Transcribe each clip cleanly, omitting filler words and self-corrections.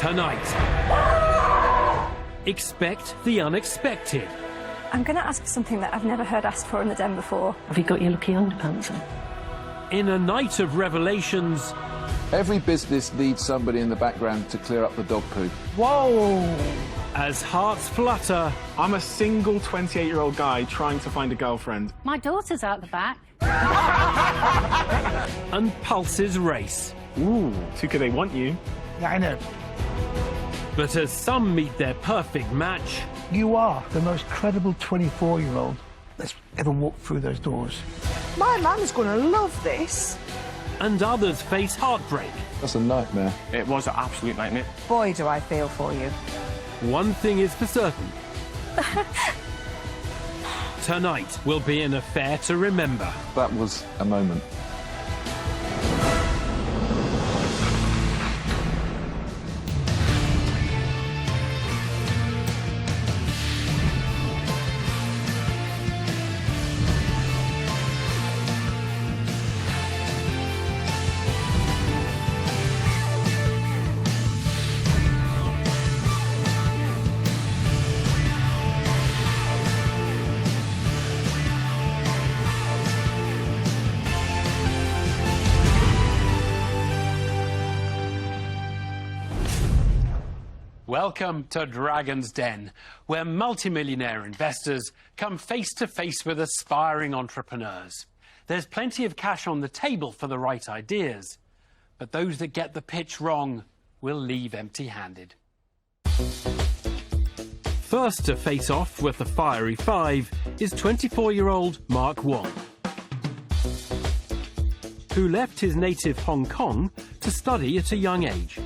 Tonight, expect the unexpected. I'm going to ask for something that I've never heard asked for in the den before. Have you got your lucky underpants on? In a night of revelations, Every business needs somebody in the background to clear up the dog poo. Whoa! as hearts flutter I'm a single 28-year-old guy trying to find a girlfriend. My daughter's out the back. and pulses race. Ooh, Touker, they want you. Yeah, I know. But as some meet their perfect match, You are the most credible 24-year-old that's ever walked through those doors. My mum's gonna love this. and others face heartbreak, That's a nightmare. It was an absolute nightmare. Boy, do I feel for you. one thing is for certain. Tonight will be an affair to remember. That was a moment. Welcome to Dragon's Den, where multimillionaire investors come face to face with aspiring entrepreneurs. There's plenty of cash on the table for the right ideas, but those that get the pitch wrong will leave empty-handed. First to face off with the fiery five is 24-year-old Mark Wong, who left his native Hong Kong to study at a young age.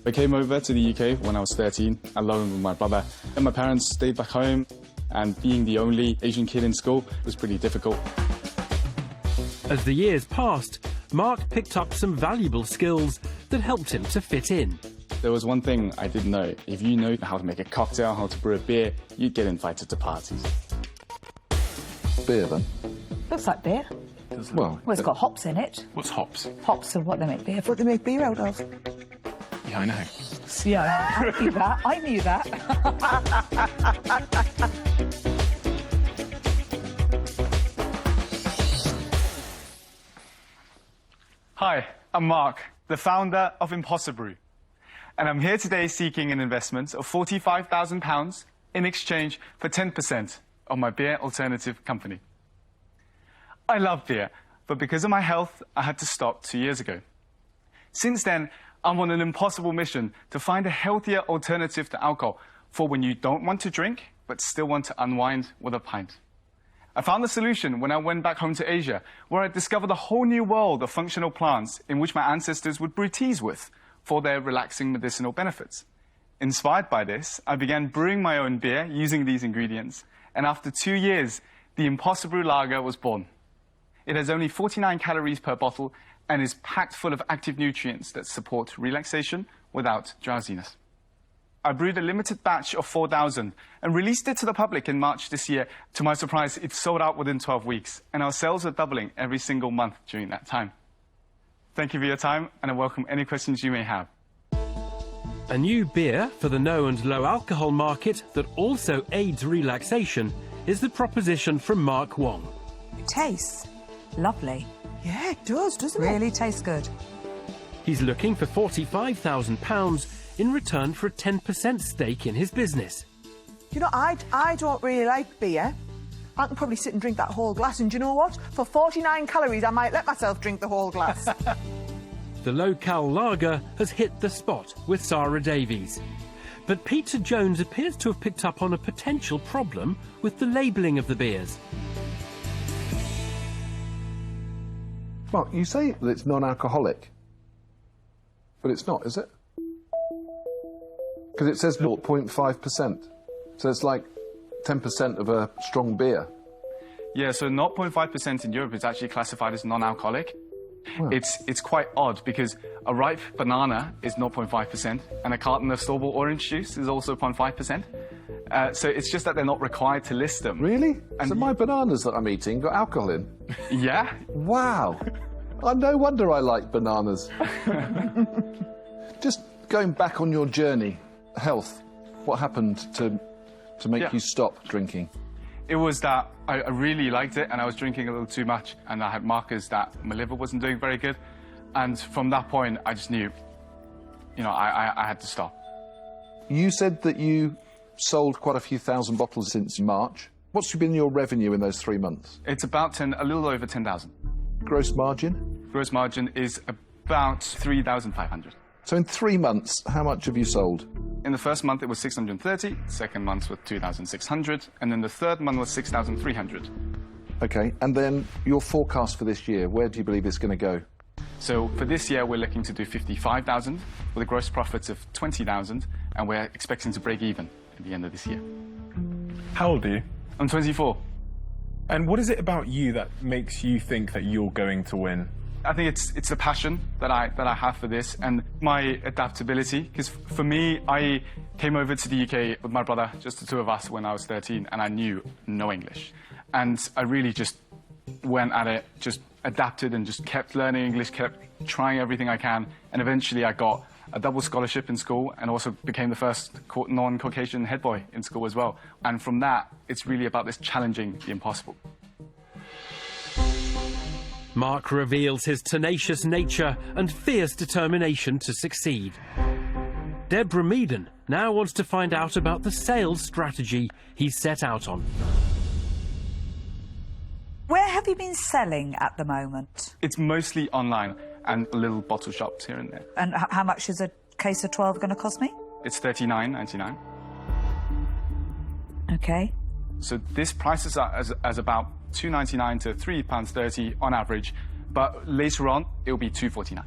I came over to the UK when I was 13, alone with my brother. And my parents stayed back home, and being the only Asian kid in school was pretty difficult. As the years passed, Mark picked up some valuable skills that helped him to fit in. There was one thing I didn't know. If you know how to make a cocktail, how to brew a beer, you'd get invited to parties. Beer, then? Looks like beer. Well, Well, it's got hops in it. What's hops? Hops are what they make beer What from. they make beer out of. Yeah, I know. Yeah, I knew that. I knew that. Hi, I'm Mark, the founder of Impossible Brew, and I'm here today seeking an investment of £45,000 in exchange for 10% of my beer alternative company. I love beer, but because of my health, I had to stop 2 years ago. Since then, I'm on an impossible mission to find a healthier alternative to alcohol for when you don't want to drink, but still want to unwind with a pint. I found the solution when I went back home to Asia, where I discovered a whole new world of functional plants in which my ancestors would brew teas with for their relaxing medicinal benefits. Inspired by this, I began brewing my own beer using these ingredients, and after 2 years, the Impossible Lager was born. It has only 49 calories per bottle and is packed full of active nutrients that support relaxation without drowsiness. I brewed a limited batch of 4,000 and released it to the public in March this year. To my surprise, it sold out within 12 weeks, and our sales are doubling every single month during that time. Thank you for your time, and I welcome any questions you may have. A new beer for the no and low alcohol market that also aids relaxation is the proposition from Mark Wong. It tastes lovely. Yeah, it does, doesn't it? Really tastes good. He's looking for £45,000 in return for a 10% stake in his business. You know, I don't really like beer. I can probably sit and drink that whole glass, and do you know what? For 49 calories, I might let myself drink the whole glass. The low-cal lager has hit the spot with Sarah Davies. But Peter Jones appears to have picked up on a potential problem with the labelling of the beers. Mark, you say that it's non-alcoholic, but it's not, is it? Because it says 0.5%. So it's like 10% of a strong beer. Yeah, so 0.5% in Europe is actually classified as non-alcoholic. Wow. It's quite odd because a ripe banana is 0.5% and a carton of store-bought orange juice is also 0.5%. So it's just that they're not required to list them. Really? And so my bananas that I'm eating got alcohol in? Yeah. Wow. No wonder I like bananas. Just going back on your journey, health, what happened to make you stop drinking? It was that I really liked it and I was drinking a little too much and I had markers that my liver wasn't doing very good. And from that point, I just knew, you know, I had to stop. You said that you sold quite a few thousand bottles since March. What's been your revenue in those 3 months? It's about a little over 10,000. Gross margin? Gross margin is about 3,500. So in 3 months, how much have you sold? In the first month, it was 630, second month was 2,600, and then the third month was 6,300. Okay, and then your forecast for this year, where do you believe it's going to go? So for this year, we're looking to do 55,000 with a gross profits of 20,000, and we're expecting to break even at the end of this year. How old are you? I'm 24. And what is it about you that makes you think that you're going to win? I think it's the passion that I have for this and my adaptability. Because for me, I came over to the UK with my brother, just the two of us, when I was 13, and I knew no English. And I really just went at it, just adapted and just kept learning English, kept trying everything I can. And eventually I got a double scholarship in school and also became the first non-Caucasian head boy in school as well. And from that, it's really about this challenging the impossible. Mark reveals his tenacious nature and fierce determination to succeed. Deborah Meaden now wants to find out about the sales strategy he's set out on. Where have you been selling at the moment? It's mostly online and little bottle shops here and there. And how much is a case of 12 going to cost me? It's $39.99. Okay. So this prices as about £2.99 to £3.30 on average, but later on it'll be £2.49.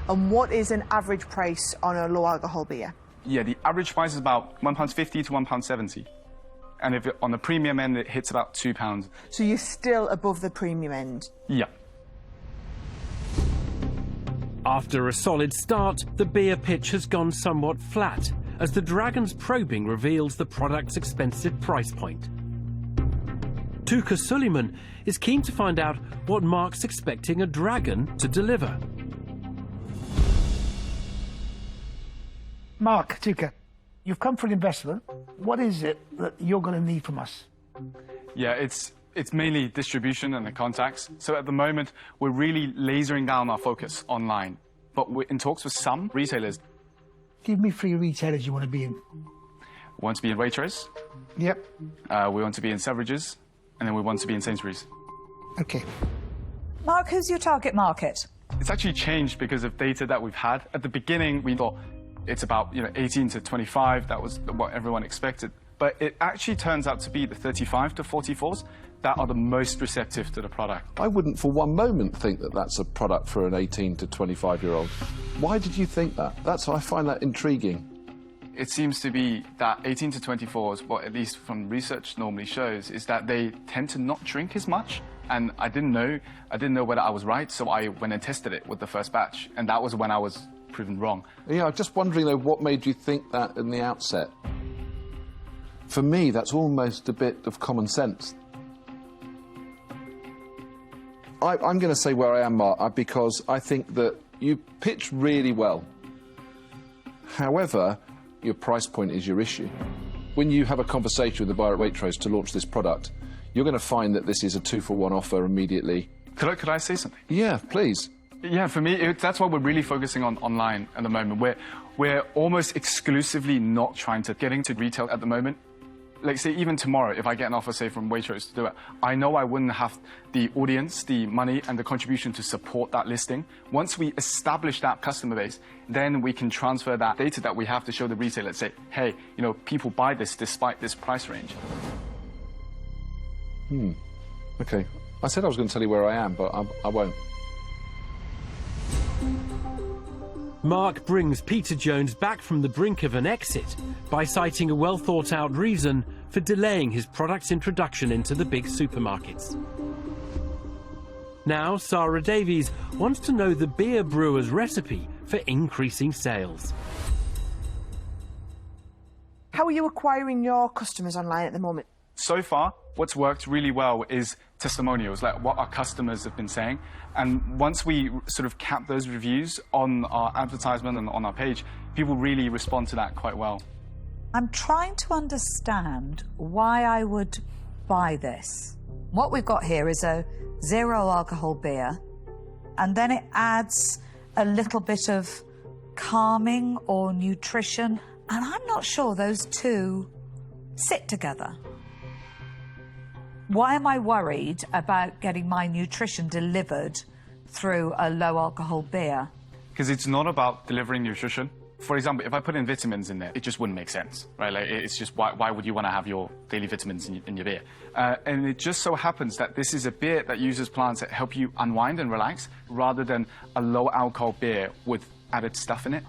And what is an average price on a low alcohol beer? Yeah, the average price is about £1.50 to £1.70. And if on the premium end, it hits about £2. So you're still above the premium end? Yeah. After a solid start, the beer pitch has gone somewhat flat, as the Dragon's probing reveals the product's expensive price point. Touker Suleiman is keen to find out what Mark's expecting a Dragon to deliver. Mark, Touker, you've come for an investment. What is it that you're going to need from us? Yeah, it's mainly distribution and the contacts. So at the moment, we're really lasering down our focus online. But we're in talks with some retailers. Give me 3 retailers you want to be in. We want to be in Waitrose. Yep. We want to be in Selfridges. And then we want to be in Sainsbury's. Okay. Mark, who's your target market? It's actually changed because of data that we've had. At the beginning, we thought it's about 18 to 25. That was what everyone expected. But it actually turns out to be the 35 to 44s that are the most receptive to the product. I wouldn't for one moment think that that's a product for an 18 to 25-year-old. Why did you think that? I find that intriguing. It seems to be that 18 to 24s, what at least from research normally shows, is that they tend to not drink as much. And I didn't know whether I was right, so I went and tested it with the first batch, and that was when I was proven wrong. Yeah, I'm just wondering though, what made you think that in the outset? For me, that's almost a bit of common sense. I'm going to say where I am, Mark, because I think that you pitch really well. However, your price point is your issue. When you have a conversation with the buyer at Waitrose to launch this product, you're going to find that this is a 2-for-1 offer immediately. Could I say something? Yeah, please. Yeah, for me, that's why we're really focusing on online at the moment. We're almost exclusively not trying to get into retail at the moment. Like, say, even tomorrow, if I get an offer, say, from Waitrose to do it, I know I wouldn't have the audience, the money, and the contribution to support that listing. Once we establish that customer base, then we can transfer that data that we have to show the retailer, say, hey, people buy this despite this price range. Okay. I said I was going to tell you where I am, but I won't. Mark brings Peter Jones back from the brink of an exit by citing a well-thought-out reason for delaying his product's introduction into the big supermarkets. Now, Sarah Davies wants to know the beer brewer's recipe for increasing sales. How are you acquiring your customers online at the moment? So far, What's worked really well is testimonials, like what our customers have been saying. And once we sort of cap those reviews on our advertisement and on our page, people really respond to that quite well. I'm trying to understand why I would buy this. What we've got here is a 0 alcohol beer, and then it adds a little bit of calming or nutrition, and I'm not sure those two sit together. Why am I worried about getting my nutrition delivered through a low alcohol beer? Because it's not about delivering nutrition. For example, if I put in vitamins in there, it just wouldn't make sense, right? Like, it's just, why would you want to have your daily vitamins in your beer? And it just so happens that this is a beer that uses plants that help you unwind and relax, rather than a low alcohol beer with added stuff in it.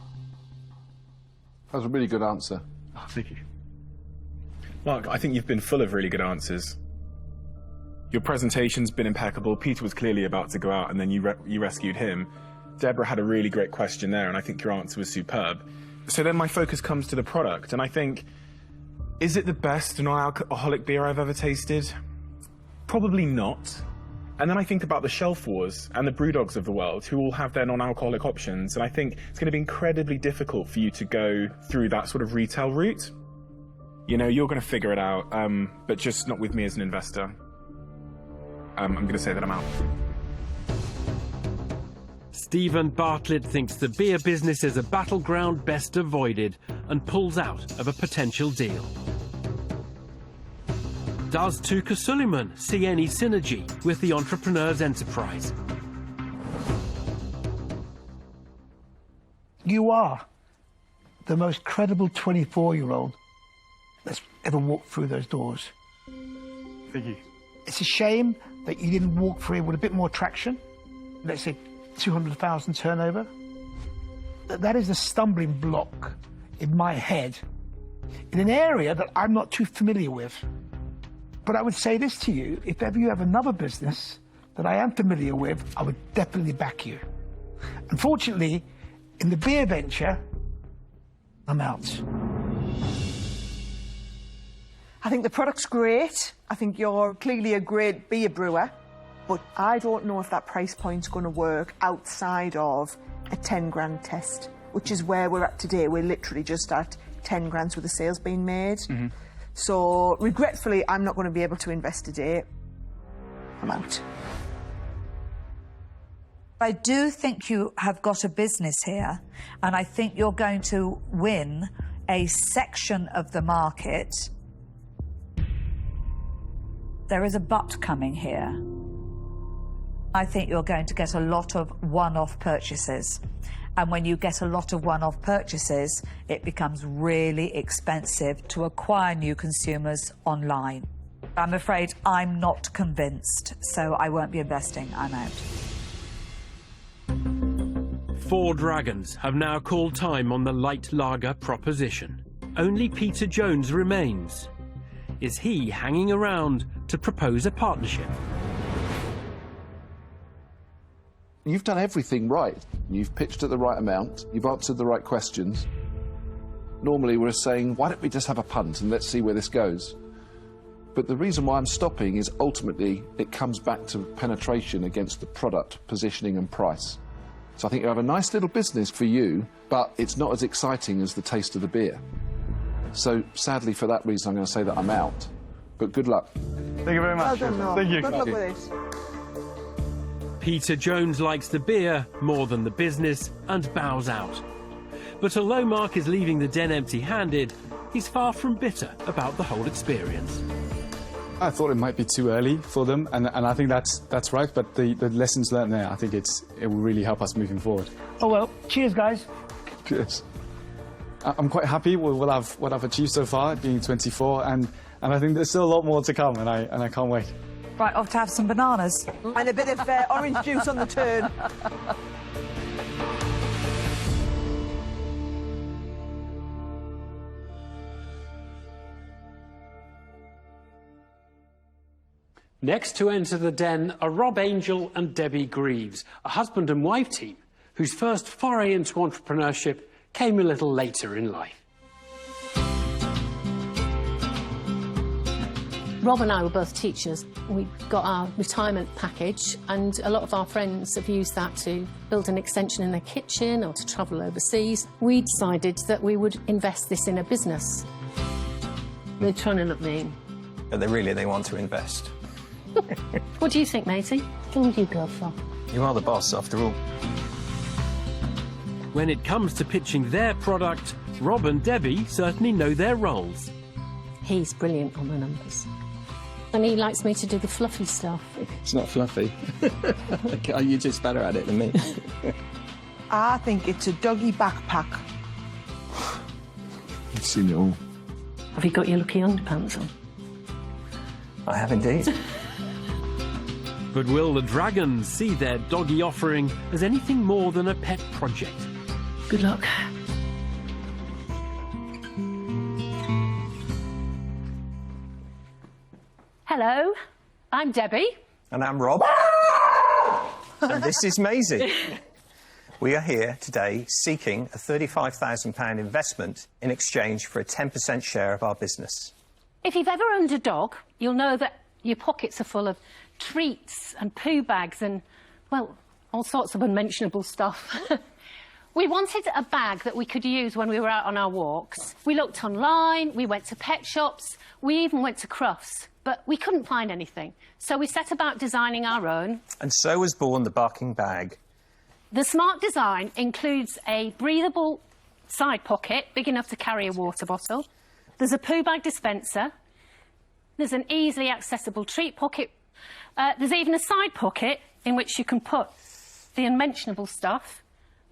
That was a really good answer. Oh, thank you. Mark, I think you've been full of really good answers. Your presentation's been impeccable. Peter was clearly about to go out, and then you rescued him. Deborah had a really great question there, and I think your answer was superb. So then my focus comes to the product, and I think, is it the best non-alcoholic beer I've ever tasted? Probably not. And then I think about the Shelf Wars and the Brewdogs of the world, who all have their non-alcoholic options, and I think it's going to be incredibly difficult for you to go through that sort of retail route. You know, you're going to figure it out, but just not with me as an investor. I'm going to say that I'm out. Stephen Bartlett thinks the beer business is a battleground best avoided and pulls out of a potential deal. Does Touker see any synergy with the entrepreneur's enterprise? You are the most credible 24-year-old that's ever walked through those doors. Thank you. It's a shame that you didn't walk through with a bit more traction, let's say 200,000 turnover. That is a stumbling block in my head, in an area that I'm not too familiar with. But I would say this to you, if ever you have another business that I am familiar with, I would definitely back you. Unfortunately, in the beer venture, I'm out. I think the product's great. I think you're clearly a great beer brewer, but I don't know if that price point's going to work outside of a 10 grand test, which is where we're at today. We're literally just at 10 grand with the sales being made. Mm-hmm. So, regretfully, I'm not going to be able to invest today. I'm out. I do think you have got a business here, and I think you're going to win a section of the market. There is a but coming here. I think you're going to get a lot of one-off purchases. And when you get a lot of one-off purchases, it becomes really expensive to acquire new consumers online. I'm afraid I'm not convinced, so I won't be investing. I'm out. 4 dragons have now called time on the light lager proposition. Only Peter Jones remains. Is he hanging around to propose a partnership? You've done everything right. You've pitched at the right amount. You've answered the right questions. Normally we're saying, why don't we just have a punt and let's see where this goes? But the reason why I'm stopping is ultimately it comes back to penetration against the product, positioning and price. So I think you have a nice little business for you, but it's not as exciting as the taste of the beer. So sadly for that reason I'm going to say that I'm out. But good luck. Thank you very much. Well done, Noel. Thank you. Good luck with it. Peter Jones likes the beer more than the business and bows out. But although Mark is leaving the den empty-handed, he's far from bitter about the whole experience. I thought it might be too early for them, and I think that's right, but the lessons learned there, I think it will really help us moving forward. Oh well, cheers guys. Cheers. I'm quite happy with what I've achieved so far, being 24, and I think there's still a lot more to come, and I can't wait. Right, off to have some bananas. And a bit of orange juice on the turn. Next to enter the den are Rob Angel and Debbie Greaves, a husband and wife team whose first foray into entrepreneurship came a little later in life. Rob and I were both teachers. We got our retirement package, and a lot of our friends have used that to build an extension in their kitchen or to travel overseas. We decided that we would invest this in a business. They're trying to look mean. But they want to invest. What do you think, Maisie? Who would you go for? You are the boss, after all. When it comes to pitching their product, Rob and Debbie certainly know their roles. He's brilliant on the numbers. And he likes me to do the fluffy stuff. It's not fluffy. You're just better at it than me. I think it's a doggy backpack. I've seen it all. Have you got your lucky underpants on? I have indeed. But will the dragons see their doggy offering as anything more than a pet project? Good luck. Hello, I'm Debbie. And I'm Rob. And this is Maisie. We are here today seeking a £35,000 investment in exchange for a 10% share of our business. If you've ever owned a dog, you'll know that your pockets are full of treats and poo bags and, well, all sorts of unmentionable stuff. We wanted a bag that we could use when we were out on our walks. We looked online, we went to pet shops, we even went to Crufts, but we couldn't find anything. So we set about designing our own. And so was born the barking bag. The smart design includes a breathable side pocket, big enough to carry a water bottle. There's a poo bag dispenser. There's an easily accessible treat pocket. There's even a side pocket in which you can put the unmentionable stuff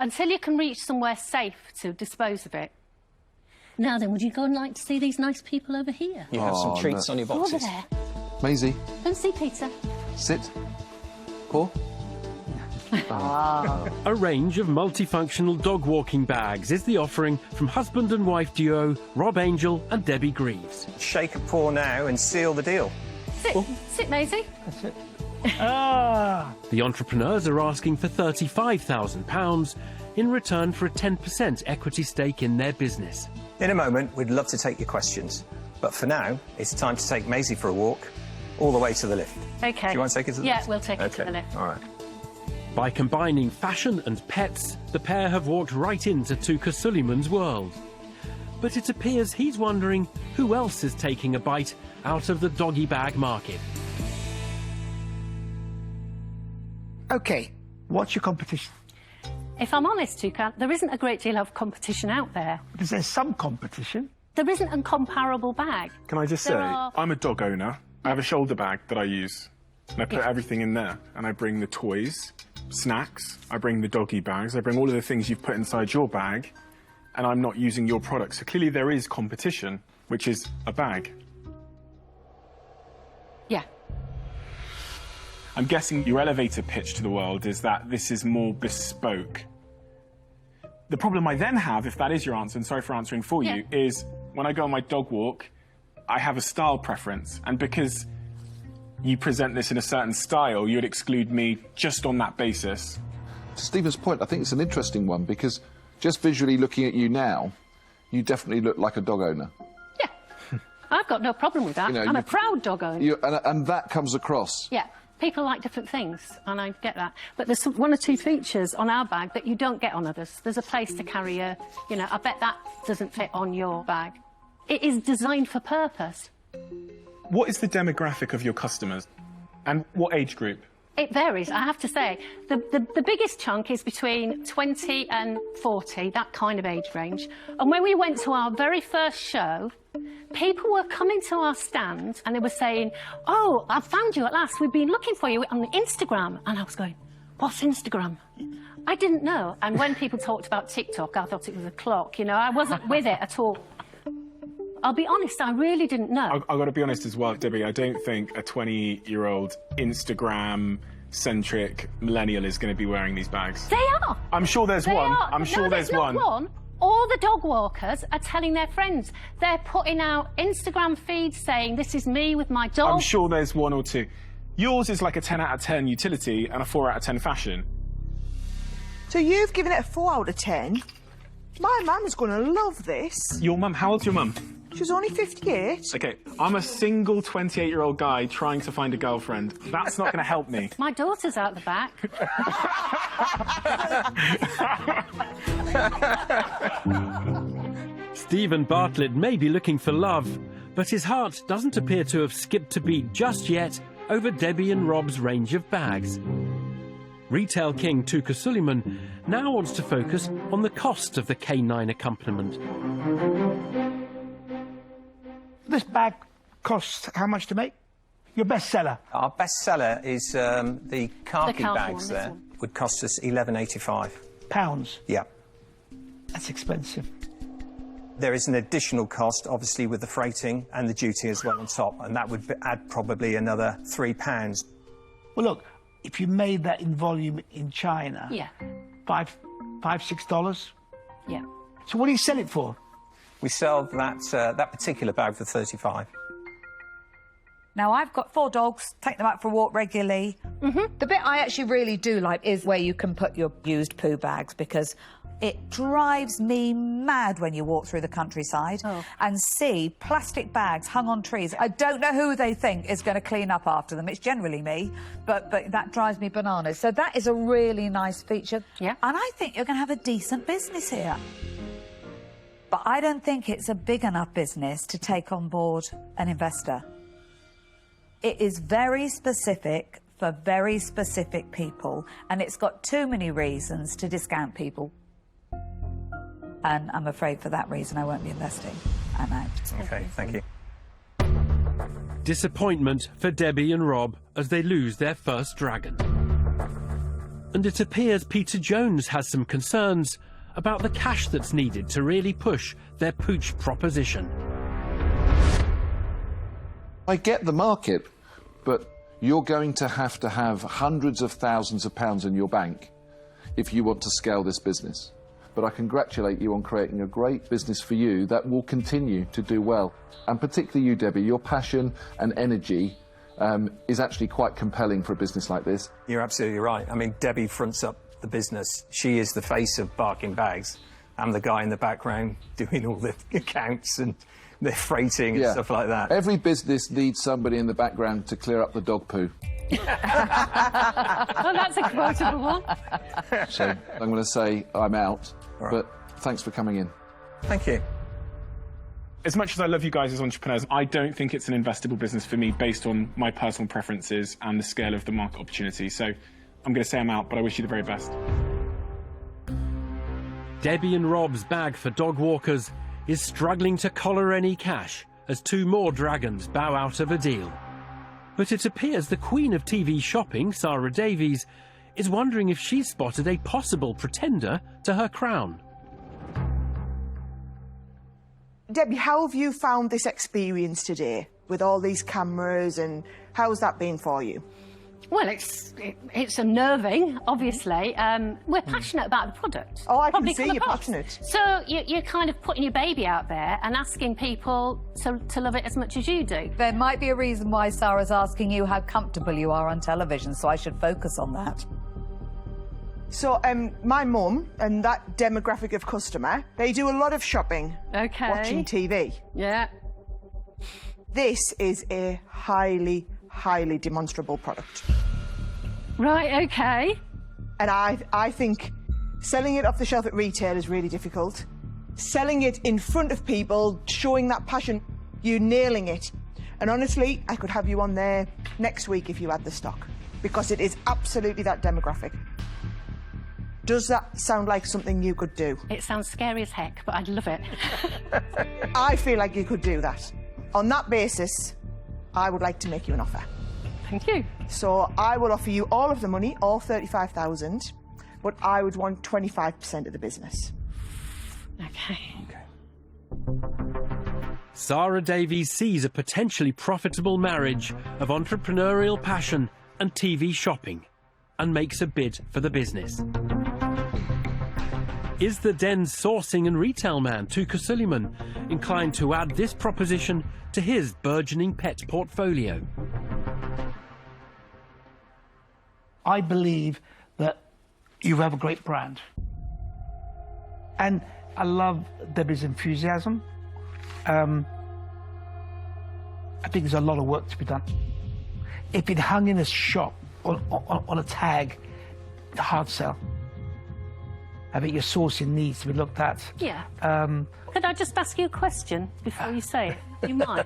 until you can reach somewhere safe to dispose of it. Now then, would you go and like to see these nice people over here? You have some treats on your Go over boxes. there. Maisie, Go and see Peter. sit. Paw. A range of multifunctional dog walking bags is the offering from husband and wife duo Rob Angel and Debbie Greaves. Shake a paw now and seal the deal. Sit, sit, Maisie. That's it. The entrepreneurs are asking for £35,000 in return for a 10% equity stake in their business. In a moment, we'd love to take your questions. But for now, it's time to take Maisie for a walk all the way to the lift. OK. Do you want to take it to the lift? Yeah, we'll take it to the lift. All right. By combining fashion and pets, the pair have walked right into Touker Suleiman's world. But it appears he's wondering who else is taking a bite out of the doggy bag market. OK, what's your competition? If I'm honest, Touker, there isn't a great deal of competition out there. Because there's some competition. There isn't a comparable bag. Can I just say, I'm a dog owner. I have a shoulder bag that I use. And I put everything in there. And I bring the toys, snacks, I bring the doggy bags, I bring all of the things you've put inside your bag, and I'm not using your product. So clearly there is competition, which is a bag. Yeah. I'm guessing your elevator pitch to the world is that this is more bespoke. The problem I then have, if that is your answer, and sorry for answering for you, is when I go on my dog walk, I have a style preference. And because you present this in a certain style, you'd exclude me just on that basis. To Stephen's point, I think it's an interesting one because just visually looking at you now, you definitely look like a dog owner. Yeah. I've got no problem with that. You know, I'm a proud dog owner. And that comes across. Yeah. People like different things, and I get that. But there's one or two features on our bag that you don't get on others. There's a place to carry a, you know, I bet that doesn't fit on your bag. It is designed for purpose. What is the demographic of your customers? And what age group? It varies, I have to say. The biggest chunk is between 20 and 40, that kind of age range. And when we went to our very first show, people were coming to our stand and they were saying, "Oh, I found you at last. We've been looking for you on Instagram." And I was going, "What's Instagram?" I didn't know. And when people talked about TikTok, I thought it was a clock. You know, I wasn't with it at all. I'll be honest, I really didn't know. I've got to be honest as well, Debbie, I don't think a 20-year-old Instagram-centric millennial is going to be wearing these bags. They are. I'm sure there's one. I'm sure there's one. All the dog walkers are telling their friends. They're putting out Instagram feeds saying, "This is me with my dog." I'm sure there's one or two. Yours is like a 10 out of 10 utility and a 4 out of 10 fashion. So you've given it a 4 out of 10. My mum's going to love this. Your mum, how old's your mum? She was only 58. Okay, I'm a single 28-year-old guy trying to find a girlfriend. That's not going to help me. My daughter's out the back. Stephen Bartlett may be looking for love, but his heart doesn't appear to have skipped a beat just yet over Debbie and Rob's range of bags. Retail king Touker Suleiman now wants to focus on the cost of the canine accompaniment. This bag costs how much to make? Your best seller? Our best seller is the khaki bags one, there. Would cost us £11.85. Pounds? Yeah. That's expensive. There is an additional cost, obviously, with the freighting and the duty as well on top, and that would add probably another £3. Well, look, if you made that in volume in China, Yeah. $6. Yeah. So what do you sell it for? We sell that particular bag for £35. Now, I've got 4 dogs, take them out for a walk regularly. The bit I actually really do like is where you can put your used poo bags, because it drives me mad when you walk through the countryside and see plastic bags hung on trees. I don't know who they think is going to clean up after them. It's generally me, but that drives me bananas. So that is a really nice feature. Yeah. And I think you're going to have a decent business here. But I don't think it's a big enough business to take on board an investor. It is very specific for very specific people, and it's got too many reasons to discount people. And I'm afraid for that reason I won't be investing. I'm out. OK, thank you. Disappointment for Debbie and Rob as they lose their first dragon. And it appears Peter Jones has some concerns about the cash that's needed to really push their pooch proposition. I get the market, but you're going to have hundreds of thousands of pounds in your bank if you want to scale this business. But I congratulate you on creating a great business for you that will continue to do well. And particularly you, Debbie, your passion and energy is actually quite compelling for a business like this. You're absolutely right. I mean, Debbie fronts up the business. She is the face of Barking Bags. I'm the guy in the background doing all the accounts and the freighting and stuff like that. Every business needs somebody in the background to clear up the dog poo. Oh, that's a quotable one. So I'm going to say I'm out, right. But thanks for coming in. Thank you. As much as I love you guys as entrepreneurs, I don't think it's an investable business for me based on my personal preferences and the scale of the market opportunity. So I'm going to say I'm out, but I wish you the very best. Debbie and Rob's bag for dog walkers is struggling to collar any cash as 2 more dragons bow out of a deal. But it appears the queen of TV shopping, Sarah Davies, is wondering if she's spotted a possible pretender to her crown. Debbie, how have you found this experience today with all these cameras, and how's that been for you? Well, it's unnerving, obviously. We're passionate about the product. Oh, I can Probably see come you're across. passionate. So you're kind of putting your baby out there and asking people to love it as much as you do. There might be a reason why Sarah's asking you how comfortable you are on television, so I should focus on that. So, my mum and that demographic of customer, they do a lot of shopping, watching TV. Yeah. This is a highly demonstrable product. Right, OK. And I think selling it off the shelf at retail is really difficult. Selling it in front of people, showing that passion, you're nailing it. And honestly, I could have you on there next week if you had the stock, because it is absolutely that demographic. Does that sound like something you could do? It sounds scary as heck, but I'd love it. I feel like you could do that. On that basis, I would like to make you an offer. Thank you. So I will offer you all of the money, all 35,000, but I would want 25% of the business. OK. Sarah Davies sees a potentially profitable marriage of entrepreneurial passion and TV shopping and makes a bid for the business. Is the Den's sourcing and retail man, Touker Suleiman, inclined to add this proposition to his burgeoning pet portfolio? I believe that you have a great brand. And I love Debbie's enthusiasm. I think there's a lot of work to be done. If it hung in a shop on a tag, it's a hard sell. I think your sourcing needs to be looked at. Yeah. Could I just ask you a question before you say it? You mind?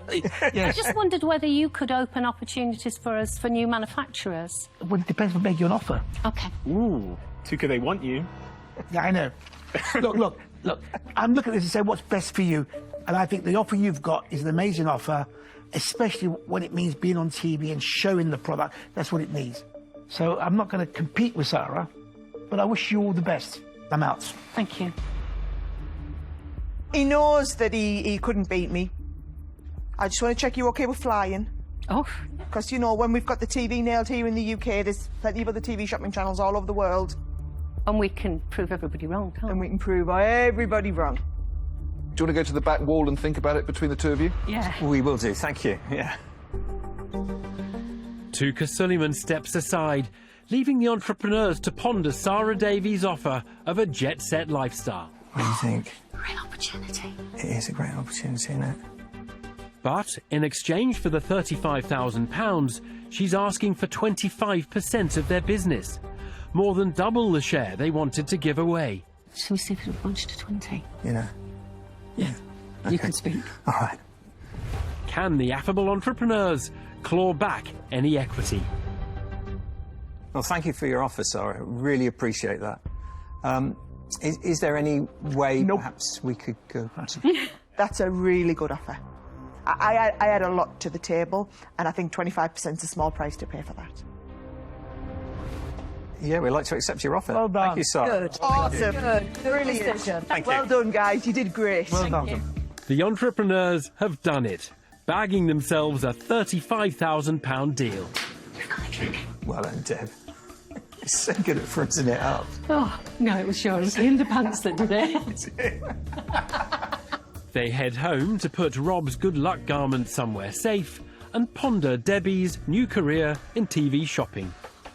Yes. I just wondered whether you could open opportunities for us for new manufacturers. Well, it depends if I make you an offer. Okay. Ooh, Touker, they want you. Yeah, I know. Look. I'm looking at this and saying what's best for you. And I think the offer you've got is an amazing offer, especially when it means being on TV and showing the product. That's what it needs. So I'm not going to compete with Sarah, but I wish you all the best. I'm out. Thank you. He knows that he couldn't beat me. I just want to check you're okay with flying. Oh. Because, you know, when we've got the TV nailed here in the UK, there's plenty of other TV shopping channels all over the world. And we can prove everybody wrong, can't we? And we can prove everybody wrong. Do you want to go to the back wall and think about it between the two of you? Yeah. We will do, thank you. Yeah. Touker Suleiman steps aside, leaving the entrepreneurs to ponder Sarah Davies' offer of a jet-set lifestyle. What do you think? Great opportunity. It is a great opportunity, isn't it? But in exchange for the £35,000, she's asking for 25% of their business, more than double the share they wanted to give away. Shall we see if it'll bunch to 20? You know? Yeah. Okay. You can speak. All right. Can the affable entrepreneurs claw back any equity? Well, thank you for your offer, Sarah. Really appreciate that. Is there any way perhaps we could go... That's a really good offer. I had a lot to the table, and I think 25% is a small price to pay for that. Yeah, we'd like to accept your offer. Well done. Thank you, Sarah. Good. Awesome. Good. Brilliant. Thank you. Well done, guys. You did great. Well done. The entrepreneurs have done it, bagging themselves a £35,000 deal. Well done, Deb. You're so good at fronting it up. Oh, no, it was sure. It was in the pants that did it. They head home to put Rob's good luck garment somewhere safe and ponder Debbie's new career in TV shopping.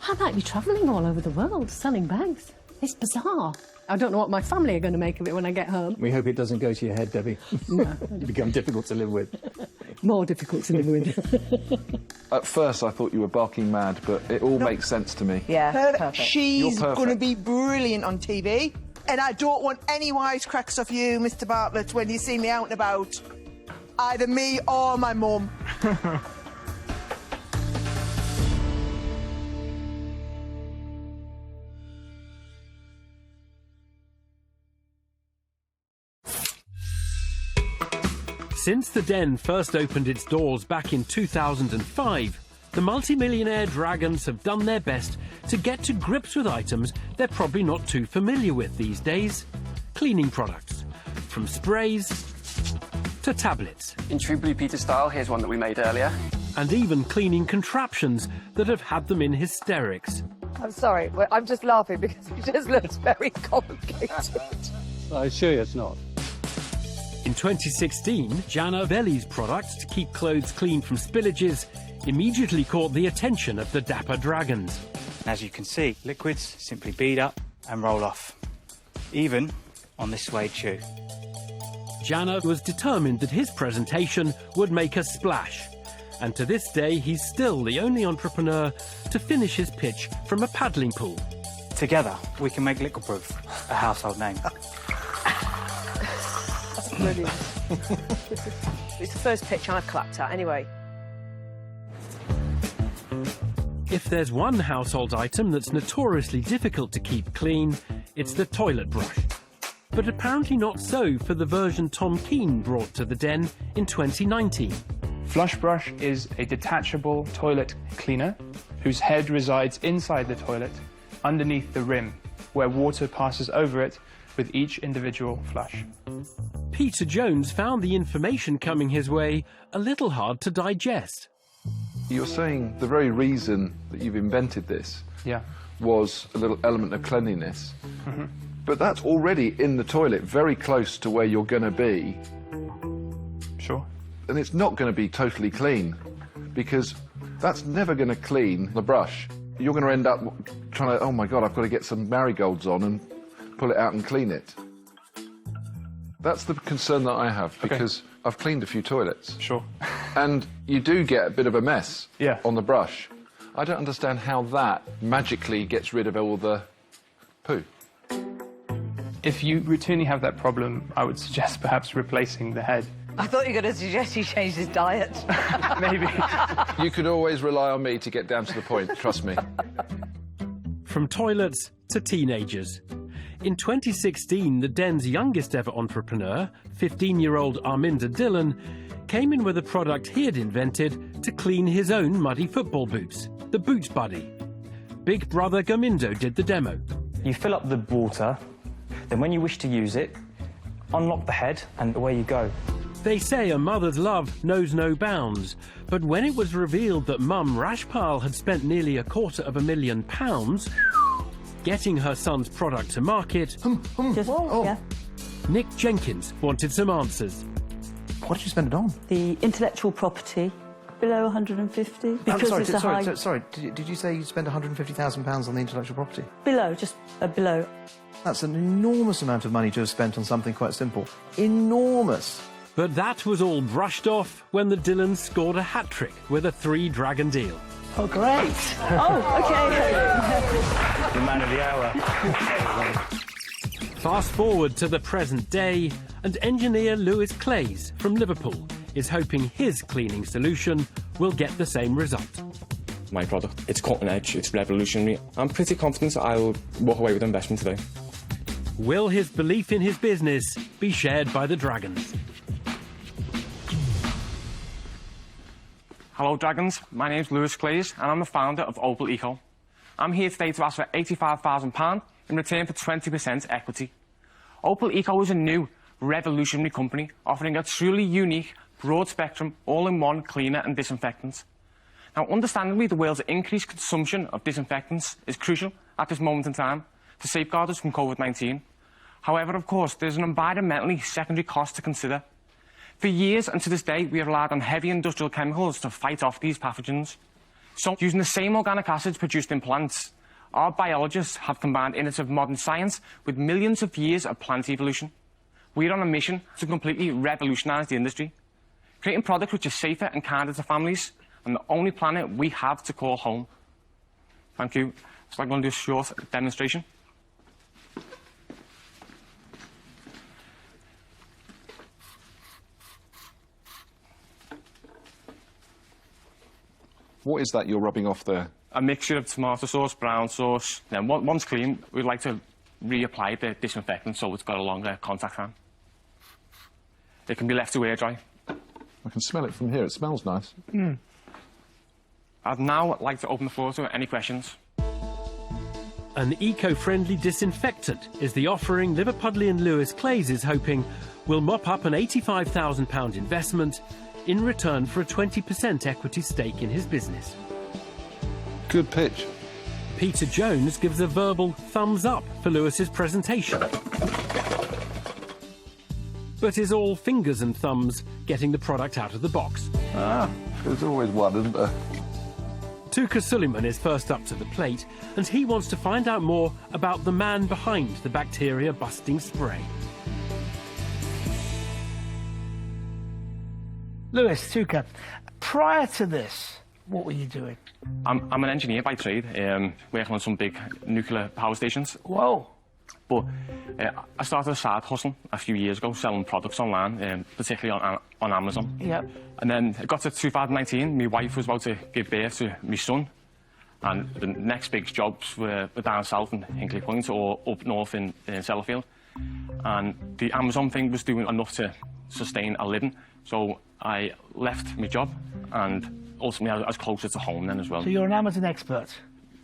I might be travelling all over the world selling bags. It's bizarre. I don't know what my family are going to make of it when I get home. We hope it doesn't go to your head, Debbie. No. You become difficult to live with. More difficult to live with. At first, I thought you were barking mad, but it all makes sense to me. Yeah, perfect. She's You're going to perfect. be brilliant on TV. And I don't want any wisecracks off you, Mr. Bartlett, when you see me out and about. Either me or my mum. Since the Den first opened its doors back in 2005, the multimillionaire dragons have done their best to get to grips with items they're probably not too familiar with these days. Cleaning products, from sprays to tablets. In true Blue Peter style, here's one that we made earlier. And even cleaning contraptions that have had them in hysterics. I'm sorry, I'm just laughing because it just looks very complicated. I assure you it's not. In 2016, Jana Veli's product to keep clothes clean from spillages immediately caught the attention of the dapper dragons. As you can see, liquids simply bead up and roll off, even on this suede shoe. Jana was determined that his presentation would make a splash, and to this day he's still the only entrepreneur to finish his pitch from a paddling pool. Together, we can make liquiproof a household name. That's brilliant. It's the first pitch I've clapped at, anyway. If there's one household item that's notoriously difficult to keep clean, it's the toilet brush. But apparently not so for the version Tom Keane brought to the Den in 2019. Flush brush is a detachable toilet cleaner whose head resides inside the toilet, underneath the rim, where water passes over it with each individual flush. Peter Jones found the information coming his way a little hard to digest. You're saying the very reason that you've invented this was a little element of cleanliness. Mm-hmm. But that's already in the toilet, very close to where you're going to be. Sure. And it's not going to be totally clean, because that's never going to clean the brush. You're going to end up trying to, oh my God, I've got to get some marigolds on and pull it out and clean it. That's the concern that I have, because I've cleaned a few toilets. Sure. And you do get a bit of a mess Yeah. on the brush. I don't understand how that magically gets rid of all the poo. If you routinely have that problem, I would suggest perhaps replacing the head. I thought you were going to suggest he changed his diet. Maybe. You could always rely on me to get down to the point, trust me. From toilets to teenagers. In 2016, the den's youngest ever entrepreneur, 15-year-old Arminder Dillon, came in with a product he had invented to clean his own muddy football boots, the Boot Buddy. Big brother Gamindo did the demo. You fill up the water, then when you wish to use it, unlock the head and away you go. They say a mother's love knows no bounds, but when it was revealed that Mum Rashpal had spent nearly £250,000 getting her son's product to market, Nick Jenkins wanted some answers. What did you spend it on? The intellectual property, below 150. Because sorry. Did you say you spent £150,000 on the intellectual property? Below, just below. That's an enormous amount of money to have spent on something quite simple. Enormous. But that was all brushed off when the Dillons scored a hat-trick with a 3-dragon deal. Oh, great. The man of the hour. Fast forward to the present day, and engineer Lewis Clays from Liverpool is hoping his cleaning solution will get the same result. My product, it's cutting edge, it's revolutionary. I'm pretty confident I'll walk away with an investment today. Will his belief in his business be shared by the Dragons? Hello Dragons, my name's Lewis Clays and I'm the founder of Opal Eco. I'm here today to ask for £85,000 in return for 20% equity. Opal Eco is a new, revolutionary company offering a truly unique, broad-spectrum, all-in-one cleaner and disinfectant. Now, understandably, the world's increased consumption of disinfectants is crucial at this moment in time to safeguard us from COVID-19. However, of course, there's an environmentally secondary cost to consider. For years and to this day, we have relied on heavy industrial chemicals to fight off these pathogens. So, using the same organic acids produced in plants, our biologists have combined innovative modern science with millions of years of plant evolution. We're on a mission to completely revolutionise the industry, creating products which are safer and kinder to families, and the only planet we have to call home. Thank you. So I'm going to do a short demonstration. What is that you're rubbing off there? A mixture of tomato sauce, brown sauce. Then once clean, we'd like to reapply the disinfectant so it's got a longer contact time. It can be left to air dry. I can smell it from here. It smells nice. I'd now like to open the floor to any questions. An eco-friendly disinfectant is the offering Liverpudlian Lewis Clays is hoping will mop up an £85,000 investment in return for a 20% equity stake in his business. Good pitch. Peter Jones gives a verbal thumbs up for Lewis's presentation. But is all fingers and thumbs getting the product out of the box? There's always one, isn't there? Touker Suleiman is first up to the plate, and he wants to find out more about the man behind the bacteria-busting spray. Lewis, Touker, prior to this, what were you doing? I'm an engineer by trade, working on some big nuclear power stations. Whoa. But I started a side hustle a few years ago, selling products online, particularly on Amazon. Yep. And then it got to 2019, my wife was about to give birth to my son, and the next big jobs were down south in Hinkley Point or up north in Sellafield. And the Amazon thing was doing enough to sustain a living, so I left my job, and ultimately I was closer to home then as well. So you're an Amazon expert?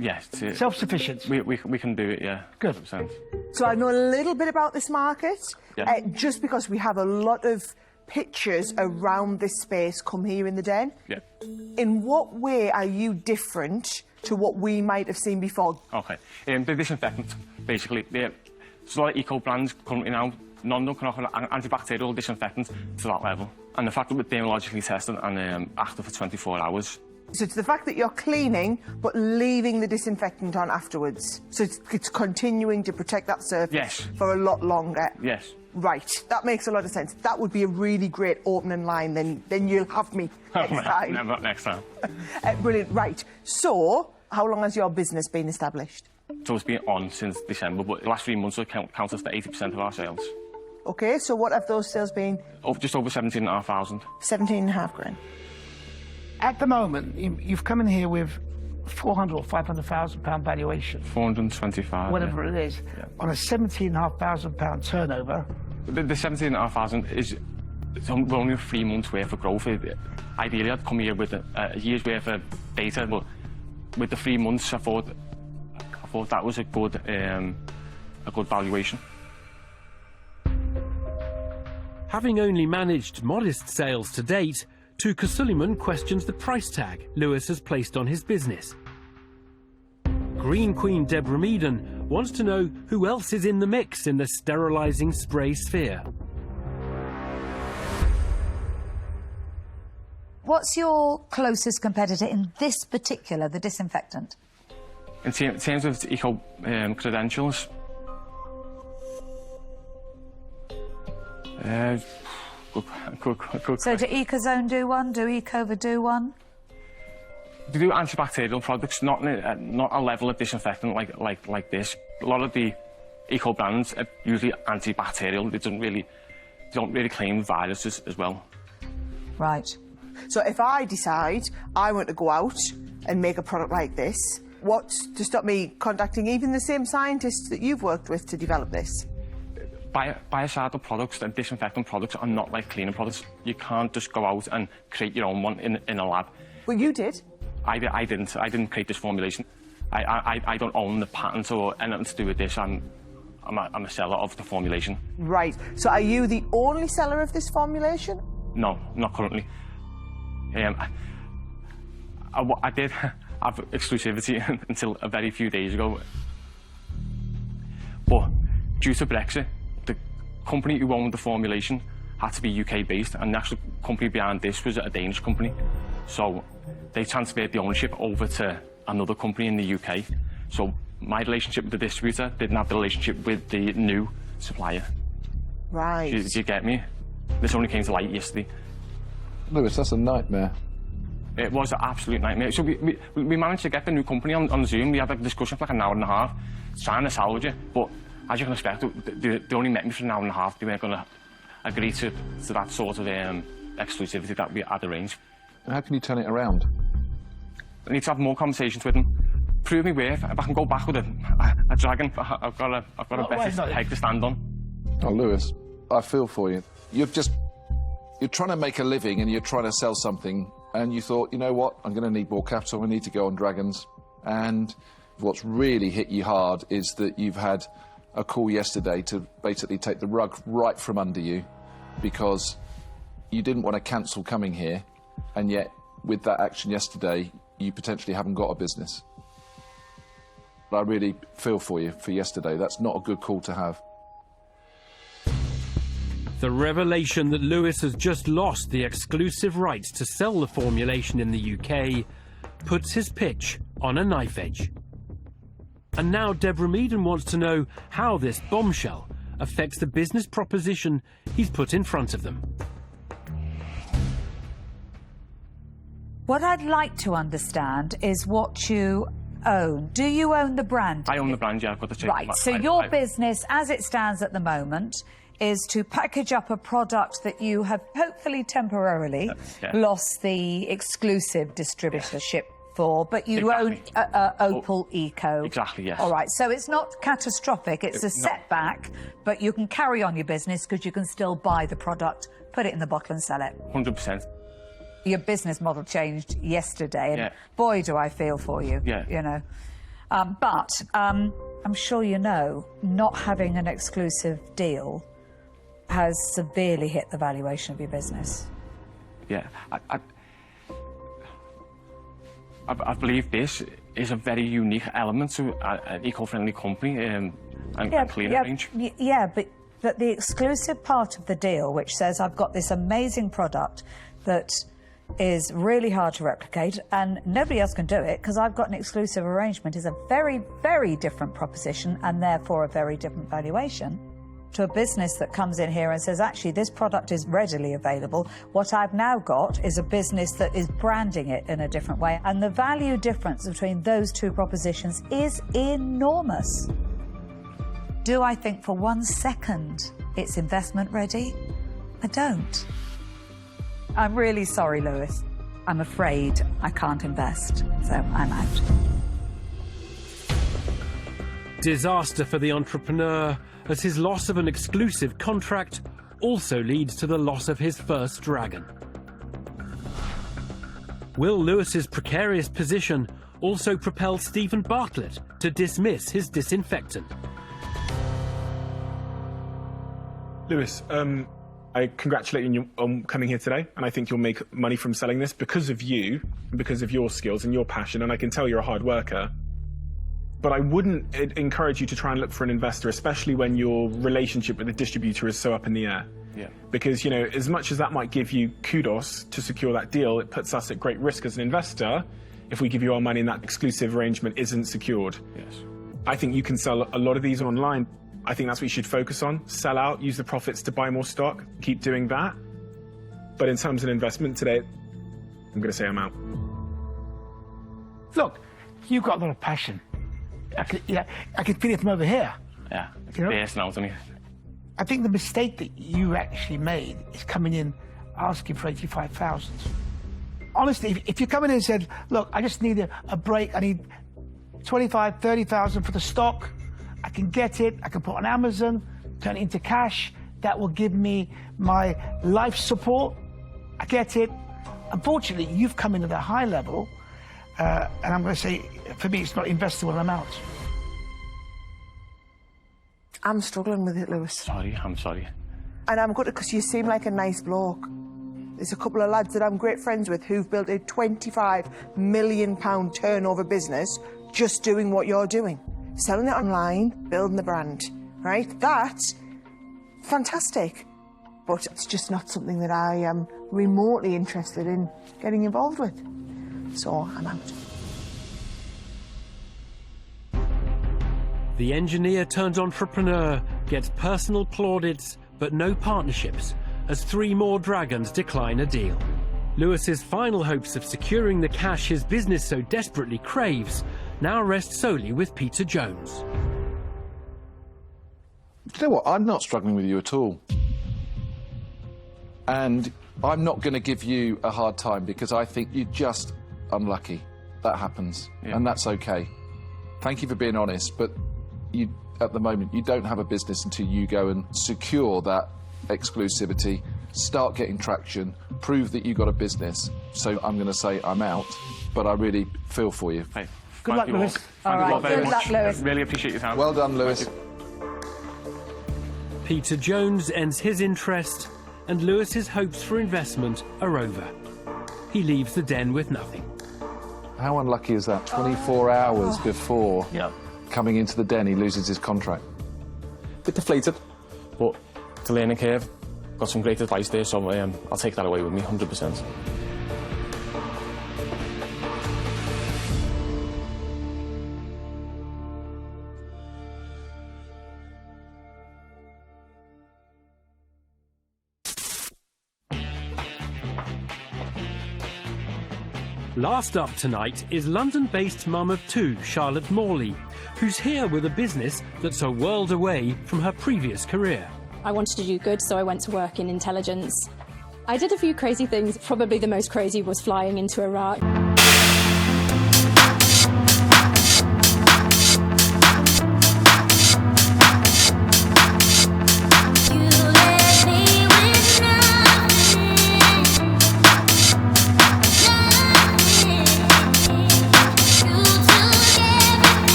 Yes. Self-sufficient? We can do it, yeah. Good. 100%. So I know a little bit about this market, Yeah. just because we have a lot of pictures around this space come here in the den. Yeah. In what way are you different to what we might have seen before? Okay. The disinfectant, basically. There's a lot of eco brands currently now. None of them can offer an antibacterial disinfectant to that level. And the fact that we're dermatologically tested and active for 24 hours. So it's the fact that you're cleaning but leaving the disinfectant on afterwards. So it's continuing to protect that surface Yes. for a lot longer. Yes. Right, that makes a lot of sense. That would be a really great opening line, then you'll have me next time. No, not next time. Brilliant, right. So, how long has your business been established? So it's been on since December, but the last 3 months will count us for 80% of our sales. Okay, so what have those sales been? Just over 17,500. 17.5 grand. At the moment, you've come in here with 400 or 500,000 pound valuation. 425. Whatever it is. Yeah. On a 17,500 pound turnover. The 17,500 is we're only 3 months worth of growth. Ideally, I'd come here with a year's worth of data, but with the 3 months, I thought that was a good valuation. Having only managed modest sales to date, Touker Suleiman questions the price tag Lewis has placed on his business. Green Queen Deborah Meaden wants to know who else is in the mix in the sterilising spray sphere. What's your closest competitor in this particular, the disinfectant? In terms of eco credentials, good. So do Ecozone do one? Do Ecova do one? They do antibacterial products, not a level of disinfectant like this. A lot of the eco brands are usually antibacterial. They don't really claim viruses as well. Right. So if I decide I want to go out and make a product like this, what's to stop me contacting even the same scientists that you've worked with to develop this? Biocidal products and disinfectant products are not like cleaning products. You can't just go out and create your own one in a lab. Well, you did. I didn't create this formulation. I don't own the patent or anything to do with this. I'm a seller of the formulation. Right. So are you the only seller of this formulation? No, not currently. I did have exclusivity until a very few days ago. But due to Brexit, the company who owned the formulation had to be UK based, and the actual company behind this was a Danish company. So they transferred the ownership over to another company in the UK. So my relationship with the distributor didn't have the relationship with the new supplier. Right. Do you get me? This only came to light yesterday. Lewis, that's a nightmare. It was an absolute nightmare. So we managed to get the new company on Zoom. We had a discussion for like an hour and a half, trying to salvage it. But as you can expect, they only met me for an hour and a half. They weren't going to agree to that sort of exclusivity that we had arranged. How can you turn it around? I need to have more conversations with them. Prove me worth. If I can go back with a dragon, I've got a better peg to stand on. Oh, Lewis, I feel for you. You're trying to make a living and you're trying to sell something, and you thought, you know what, I'm going to need more capital, I need to go on dragons. And what's really hit you hard is that you've had a call yesterday to basically take the rug right from under you because you didn't want to cancel coming here, and yet with that action yesterday, you potentially haven't got a business. But I really feel for you for yesterday. That's not a good call to have. The revelation that Lewis has just lost the exclusive rights to sell the formulation in the UK puts his pitch on a knife edge. And now Deborah Meaden wants to know how this bombshell affects the business proposition he's put in front of them. What I'd like to understand is what you own. Do you own the brand? I own the brand, yeah. I've got the Right, so your business, as it stands at the moment, is to package up a product that you have hopefully temporarily lost the exclusive distributorship for, but you own Opal Eco. Exactly, yes. All right, so it's not catastrophic, it's a setback, but you can carry on your business because you can still buy the product, put it in the bottle and sell it. 100%. Your business model changed yesterday, and boy, do I feel for you, you know. But I'm sure you know, not having an exclusive deal has severely hit the valuation of your business. Yeah, I believe this is a very unique element to an eco-friendly company and cleaner range. Yeah, but the exclusive part of the deal, which says I've got this amazing product that is really hard to replicate and nobody else can do it because I've got an exclusive arrangement, is a very, very different proposition and therefore a very different valuation. to a business that comes in here and says, actually, this product is readily available. What I've now got is a business that is branding it in a different way. And the value difference between those two propositions is enormous. Do I think for 1 second it's investment ready? I don't. I'm really sorry, Lewis. I'm afraid I can't invest, so I'm out. Disaster for the entrepreneur, as his loss of an exclusive contract also leads to the loss of his first dragon. Will Lewis's precarious position also propel Stephen Bartlett to dismiss his disinfectant? Lewis, I congratulate you on coming here today, and I think you'll make money from selling this because of you, and because of your skills and your passion, and I can tell you're a hard worker. But I wouldn't encourage you to try and look for an investor, especially when your relationship with the distributor is so up in the air. Yeah. Because, you know, as much as that might give you kudos to secure that deal, it puts us at great risk as an investor if we give you our money and that exclusive arrangement isn't secured. Yes. I think you can sell a lot of these online. I think that's what you should focus on. Sell out, use the profits to buy more stock, keep doing that. But in terms of investment today, I'm going to say I'm out. Look, you've got a lot of passion. I can feel it from over here. Yeah, it's You know? fierce now, isn't it? I think the mistake that you actually made is coming in asking for 85,000. Honestly, if you come in and said, look, I just need a break, I need 25, 30,000 for the stock, I can get it, I can put it on Amazon, turn it into cash, that will give me my life support, I get it. Unfortunately, you've come in at a high level, and I'm going to say, for me, it's not investable amount. I'm struggling with it, Lewis. Sorry, I'm sorry. And I'm good because you seem like a nice bloke. There's a couple of lads that I'm great friends with who've built a £25 million turnover business just doing what you're doing. Selling it online, building the brand, right? That's fantastic. But it's just not something that I am remotely interested in getting involved with. So I'm out. The engineer turned entrepreneur gets personal plaudits but no partnerships as 3 more dragons decline a deal. Lewis's final hopes of securing the cash his business so desperately craves now rest solely with Peter Jones. You know what? I'm not struggling with you at all. And I'm not going to give you a hard time because I think you're just unlucky. That happens, and that's okay. Thank you for being honest, but you, at the moment, you don't have a business until you go and secure that exclusivity, start getting traction, prove that you've got a business. So I'm going to say I'm out, but I really feel for you. Hey, Good luck, Lewis. Thank you all very Good much. luck, Lewis. Really appreciate your time. Well done, Lewis. Peter Jones ends his interest and Lewis's hopes for investment are over. He leaves the den with nothing. How unlucky is that? 24 hours before coming into the den, he loses his contract. Bit deflated, but it's a learning curve. Got some great advice there, so I'll take that away with me, 100%. Last up tonight is London-based mum of 2, Charlotte Morley, who's here with a business that's a world away from her previous career. I wanted to do good, so I went to work in intelligence. I did a few crazy things. Probably the most crazy was flying into Iraq.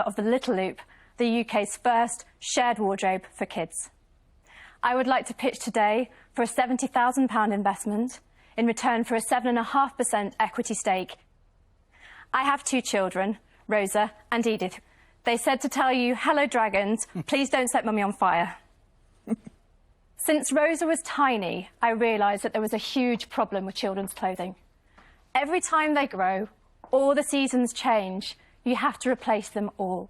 Of the Little Loop, the UK's first shared wardrobe for kids. I would like to pitch today for a £70,000 investment in return for a 7.5% equity stake. I have 2 children, Rosa and Edith. They said to tell you, hello dragons, please don't set mummy on fire. Since Rosa was tiny, I realised that there was a huge problem with children's clothing. Every time they grow, or the seasons change, you have to replace them all.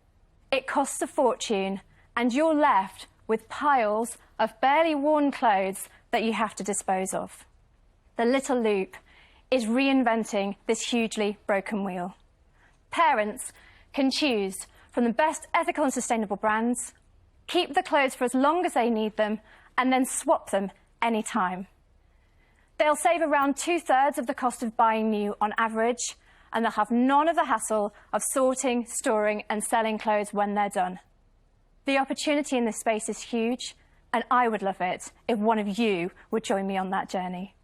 It costs a fortune, and you're left with piles of barely worn clothes that you have to dispose of. The Little Loop is reinventing this hugely broken wheel. Parents can choose from the best ethical and sustainable brands, keep the clothes for as long as they need them, and then swap them anytime. They'll save around 2/3 of the cost of buying new on average, and they'll have none of the hassle of sorting, storing, and selling clothes when they're done. The opportunity in this space is huge, and I would love it if one of you would join me on that journey.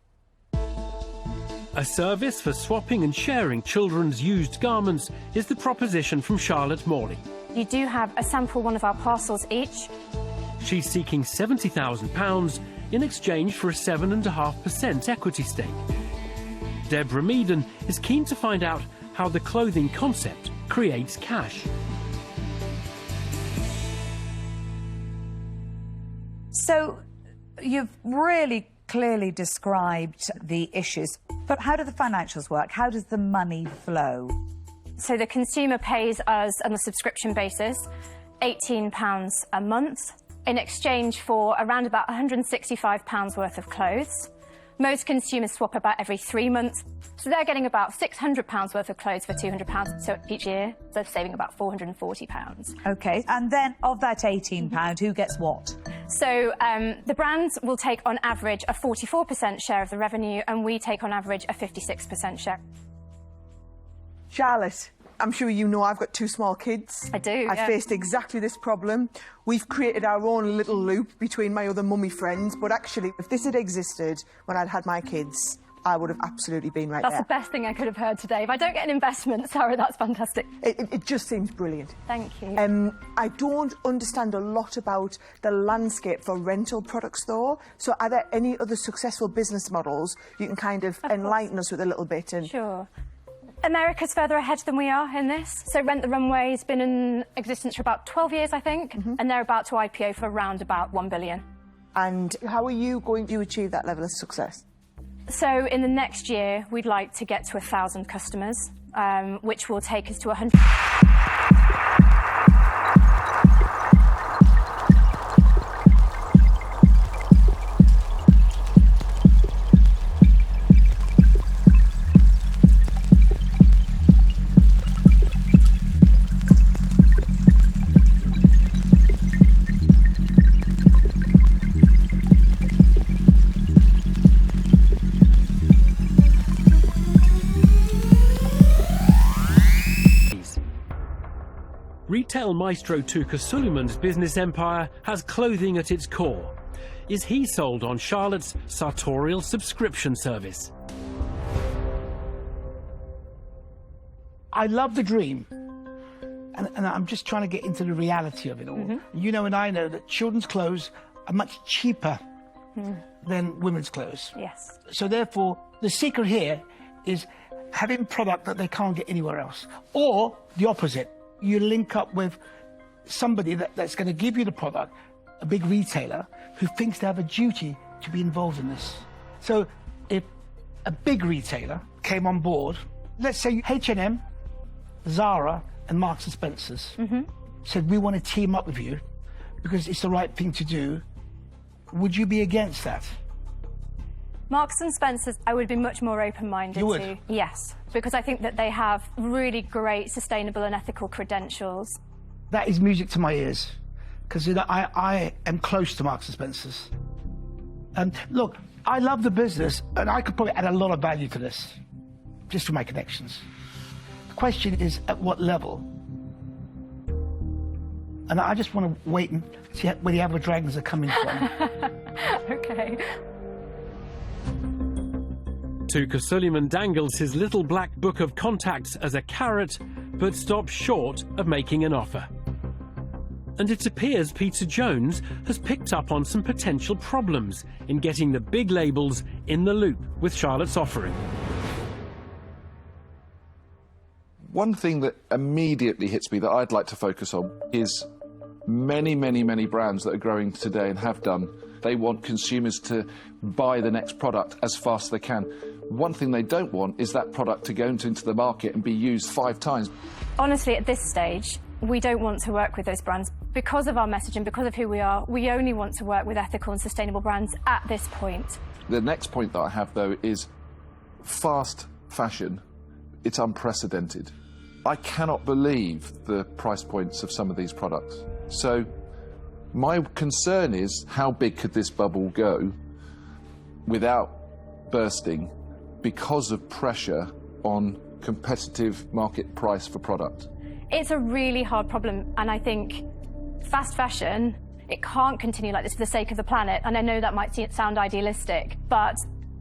A service for swapping and sharing children's used garments is the proposition from Charlotte Morley. You do have a sample one of our parcels each. She's seeking £70,000 in exchange for a 7.5% equity stake. Deborah Meaden is keen to find out how the clothing concept creates cash. So, you've really clearly described the issues, but how do the financials work? How does the money flow? So the consumer pays us on a subscription basis £18 a month in exchange for around about £165 worth of clothes. Most consumers swap about every 3 months, so they're getting about £600 worth of clothes for £200 so each year, so they're saving about £440. OK, and then of that £18, who gets what? So the brands will take on average a 44% share of the revenue, and we take on average a 56% share. Charlotte, I'm sure you know I've got 2 small kids. I do, I faced exactly this problem. We've created our own little loop between my other mummy friends, but actually, if this had existed when I'd had my kids, I would have absolutely been right That's there. the best thing I could have heard today. If I don't get an investment, Sarah, that's fantastic. It just seems brilliant. Thank you. I don't understand a lot about the landscape for rental products, though. So are there any other successful business models you can kind of enlighten us with a little bit? Sure. America's further ahead than we are in this. So Rent the Runway has been in existence for about 12 years, I think, and they're about to IPO for around about $1 billion. And how are you going to achieve that level of success? So in the next year, we'd like to get to 1,000 customers, which will take us to 100... Retail maestro Touker Suleiman's business empire has clothing at its core. Is he sold on Charlotte's sartorial subscription service? I love the dream, and I'm just trying to get into the reality of it all. You know and I know that children's clothes are much cheaper than women's clothes. Yes. So therefore, the secret here is having product that they can't get anywhere else. Or the opposite. You link up with somebody that's going to give you the product, a big retailer, who thinks they have a duty to be involved in this. So if a big retailer came on board, let's say H&M, Zara and Marks and Spencer's, said, we want to team up with you because it's the right thing to do, would you be against that? Marks and Spencer's, I would be much more open-minded You would? to. Yes, because I think that they have really great sustainable and ethical credentials. That is music to my ears, because I am close to Marks and Spencer's. And look, I love the business, and I could probably add a lot of value to this, just from my connections. The question is, at what level? And I just want to wait and see where the other dragons are coming from. OK. Touker Suleiman dangles his little black book of contacts as a carrot, but stops short of making an offer. And it appears Peter Jones has picked up on some potential problems in getting the big labels in the loop with Charlotte's offering. One thing that immediately hits me that I'd like to focus on is many brands that are growing today and have done They want consumers to buy the next product as fast as they can. One thing they don't want is that product to go into the market and be used 5 times. Honestly, at this stage, we don't want to work with those brands. Because of our message and because of who we are, we only want to work with ethical and sustainable brands at this point. The next point that I have, though, is fast fashion. It's unprecedented. I cannot believe the price points of some of these products. So my concern is, how big could this bubble go without bursting because of pressure on competitive market price for product? It's a really hard problem, and I think fast fashion, it can't continue like this for the sake of the planet, and I know that might sound idealistic, but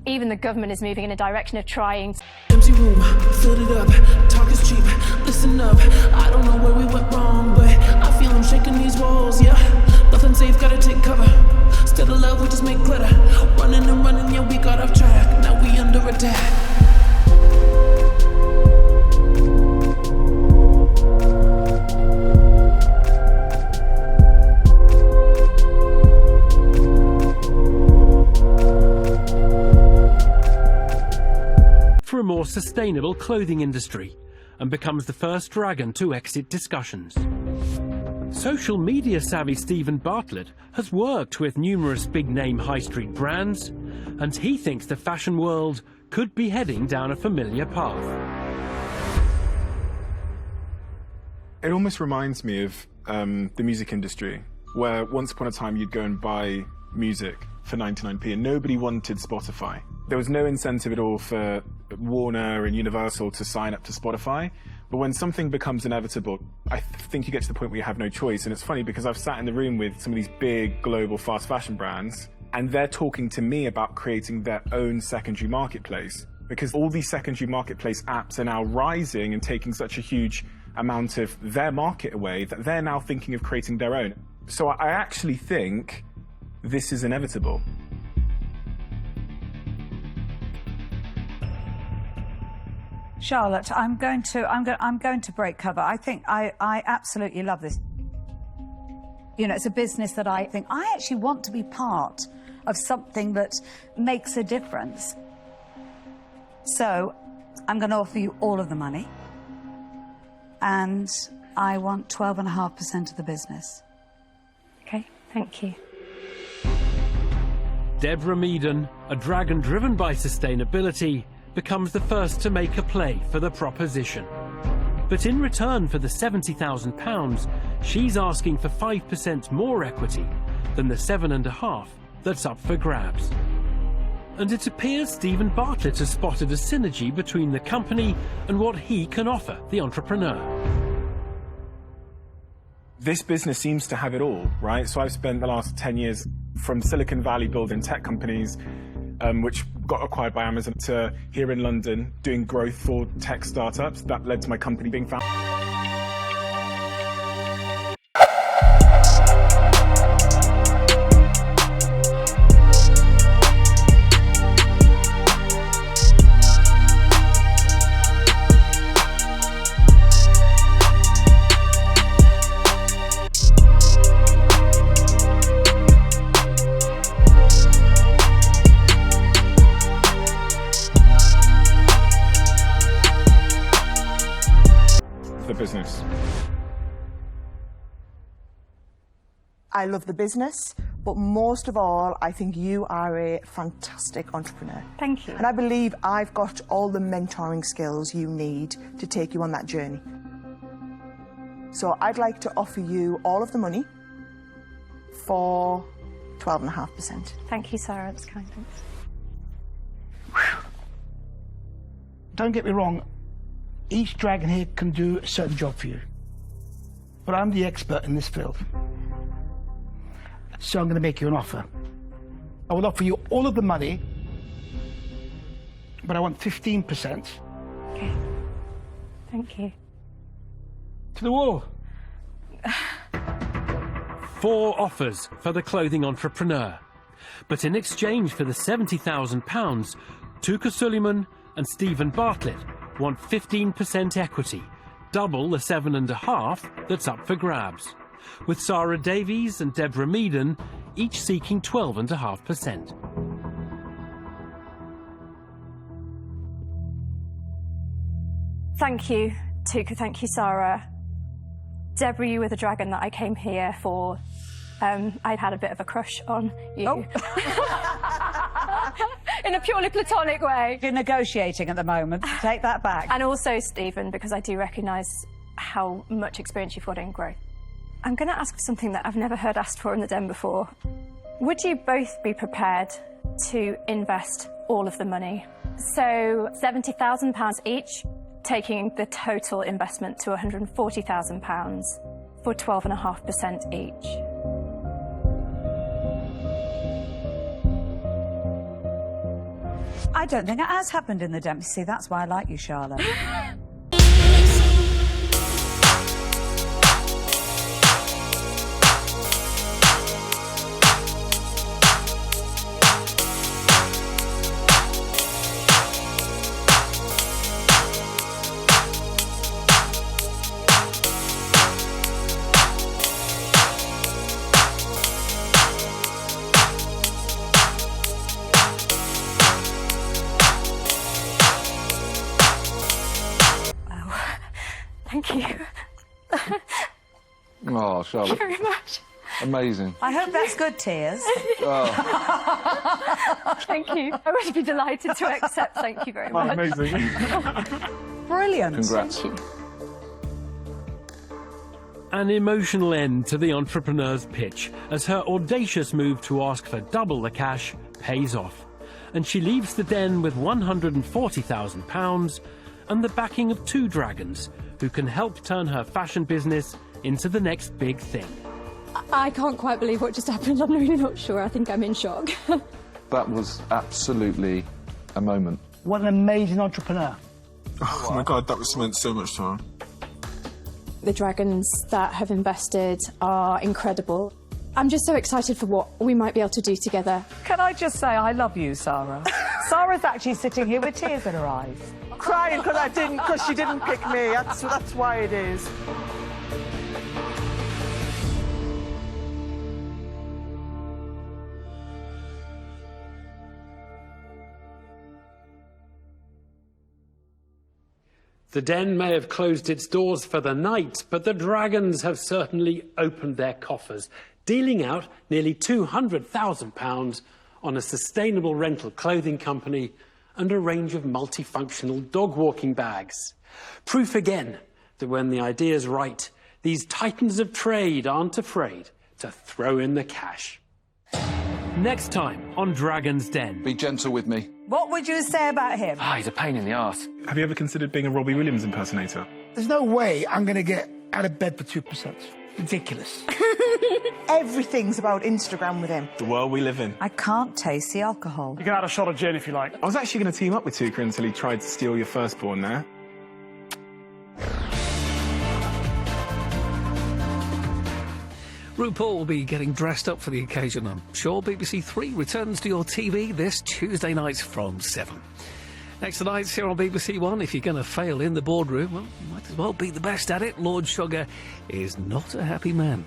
even the government is moving in a direction of trying to... Empty room, fill it up, talk is cheap, listen up, I don't know where we went wrong, but I feel I'm shaking these walls, yeah, nothing safe, gotta take cover, instead of love we just make glitter, running and running, yeah, we got off track, now we under attack. For a more sustainable clothing industry, and becomes the first dragon to exit discussions. Social media savvy Stephen Bartlett has worked with numerous big-name high street brands, and he thinks the fashion world could be heading down a familiar path. It almost reminds me of the music industry, where once upon a time you'd go and buy music for 99p and nobody wanted Spotify. There was no incentive at all for Warner and Universal to sign up to Spotify. But when something becomes inevitable, I think you get to the point where you have no choice. And it's funny because I've sat in the room with some of these big global fast fashion brands, and they're talking to me about creating their own secondary marketplace. Because all these secondary marketplace apps are now rising and taking such a huge amount of their market away that they're now thinking of creating their own. So I actually think this is inevitable. Charlotte, I'm going to break cover. I think I absolutely love this. You know, it's a business that I think I actually want to be part of something that makes a difference. So I'm going to offer you all of the money, and I want 12.5% of the business. Okay, thank you. Deborah Meaden, a dragon driven by sustainability, becomes the first to make a play for the proposition. But in return for the £70,000, she's asking for 5% more equity than the 7.5% that's up for grabs. And it appears Stephen Bartlett has spotted a synergy between the company and what he can offer the entrepreneur. This business seems to have it all, right? So I've spent the last 10 years from Silicon Valley building tech companies, which got acquired by Amazon, to here in London doing growth for tech startups. That led to my company being founded. Business. I love the business, but most of all, I think you are a fantastic entrepreneur. Thank you. And I believe I've got all the mentoring skills you need to take you on that journey. So I'd like to offer you all of the money for 12.5%. Thank you, Sarah. That's kind. Thanks. Don't get me wrong. Each dragon here can do a certain job for you. But I'm the expert in this field. So I'm going to make you an offer. I will offer you all of the money, but I want 15%. Okay. Thank you. To the wall. 4 offers for the clothing entrepreneur. But in exchange for the £70,000, Touker Suleiman and Stephen Bartlett want 15% equity, double the 7.5% that's up for grabs. With Sarah Davies and Deborah Meaden each seeking 12.5%. Thank you, Touker. Thank you, Sarah. Deborah, you were the dragon that I came here for. I'd had a bit of a crush on you. Oh. In a purely platonic way. You're negotiating at the moment. Take that back. And also, Stephen, because I do recognise how much experience you've got in growth. I'm going to ask for something that I've never heard asked for in the den before. Would you both be prepared to invest all of the money? So £70,000 each, taking the total investment to £140,000 for 12.5% each. I don't think it has happened in the Dempsey. That's why I like you, Charlotte. Thank you. Oh, Charlotte. Thank you very much. Amazing. I hope that's good tears. Oh. Thank you. I would be delighted to accept. Thank you very much. Amazing. Brilliant. Congrats. An emotional end to the entrepreneur's pitch as her audacious move to ask for double the cash pays off. And she leaves the den with £140,000 and the backing of two dragons who can help turn her fashion business into the next big thing. I can't quite believe what just happened. I'm really not sure. I think I'm in shock. That was absolutely a moment. What an amazing entrepreneur. Oh my God, that was meant so much time. The dragons that have invested are incredible. I'm just so excited for what we might be able to do together. Can I just say I love you, Sarah? Sarah's actually sitting here with tears in her eyes. Crying because she didn't pick me. That's why it is. The den may have closed its doors for the night, but the dragons have certainly opened their coffers, dealing out nearly £200,000 on a sustainable rental clothing company and a range of multifunctional dog walking bags. Proof again that when the idea's right, these titans of trade aren't afraid to throw in the cash. Next time on Dragon's Den. Be gentle with me. What would you say about him? Ah, he's a pain in the arse. Have you ever considered being a Robbie Williams impersonator? There's no way I'm going to get out of bed for 2%. Ridiculous. Everything's about Instagram with him. The world we live in. I can't taste the alcohol. You can add a shot of gin if you like. I was actually going to team up with Touker until he tried to steal your firstborn there. RuPaul will be getting dressed up for the occasion, I'm sure. BBC Three returns to your TV this Tuesday night from 7. Next tonight's here on BBC One. If you're going to fail in the boardroom, well, you might as well be the best at it. Lord Sugar is not a happy man.